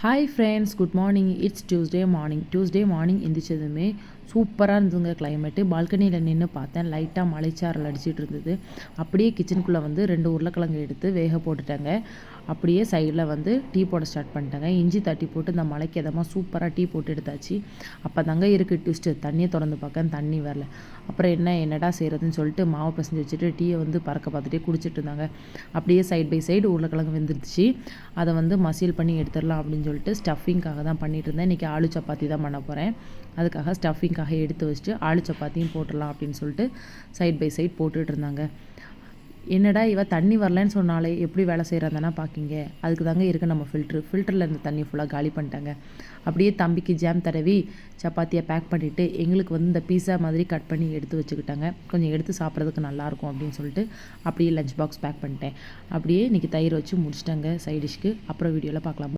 Hi friends, good morning. It's Tuesday morning எந்திரிச்சதுமே சூப்பராக இருந்ததுங்க கிளைமேட்டு. பால்கனியில் நின்று பார்த்தேன், லைட்டாக மலைச்சாரல் அடிச்சிட்டு இருந்தது. அப்படியே கிச்சனுக்குள்ளே வந்து 2 உருளைக்கிழங்கு எடுத்து வேக போட்டுட்டேங்க. அப்படியே சைடில் வந்து டீ போட ஸ்டார்ட் பண்ணிட்டேங்க. இஞ்சி தட்டி போட்டு இந்த மலைக்கு எதமாக சூப்பராக டீ போட்டு எடுத்தாச்சு. அப்போ தாங்க இருக்குது ட்விஸ்ட்டு. தண்ணியை திறந்து பார்க்க தண்ணி வரல. அப்புறம் என்னடா செய்கிறதுன்னு சொல்லிட்டு மாவு பிசைஞ்சு வச்சுட்டு டீயை வந்து பறக்க பார்த்துட்டே குடிச்சிட்டு இருந்தாங்க. அப்படியே சைட் பை சைடு உருளைக்கிழங்கு வெந்துருச்சு. அதை வந்து மசியல் பண்ணி எடுத்துடலாம் அப்படின்னு சொல்லிட்டு ஸ்டஃபிங்காக தான் பண்ணிகிட்டு இருந்தேன். இன்றைக்கி ஆலு சப்பாத்தி தான் பண்ண போகிறேன். அதுக்காக ஸ்டஃபிங்காக எடுத்து வச்சுட்டு ஆலு சப்பாத்தியும் போட்டுடலாம் அப்படின்னு சொல்லிட்டு சைட் பை சைட் போட்டுட்டு இருந்தாங்க. என்னடா இவ தண்ணி வரலன்னு சொன்னாலே எப்படி வேலை செய்கிறாந்தானா பார்க்கிங்க. அதுக்கு தாங்க இருக்குது நம்ம ஃபில்டரில் இருந்த தண்ணி ஃபுல்லாக காலி பண்ணிட்டாங்க. அப்படியே தம்பிக்கு ஜாம் தடவி சப்பாத்தியை பேக் பண்ணிவிட்டு எங்களுக்கு வந்து இந்த பீஸா மாதிரி கட் பண்ணி எடுத்து வச்சுக்கிட்டாங்க. கொஞ்சம் எடுத்து சாப்பிட்றதுக்கு நல்லாயிருக்கும் அப்படின்னு சொல்லிட்டு அப்படியே லஞ்ச் பாக்ஸ் பேக் பண்ணிட்டேன். அப்படியே இன்றைக்கி தயிர் வச்சு முடிச்சிட்டாங்க சைட் டிஷ்க்கு. அப்புறம் வீடியோவில் பார்க்கலாம்.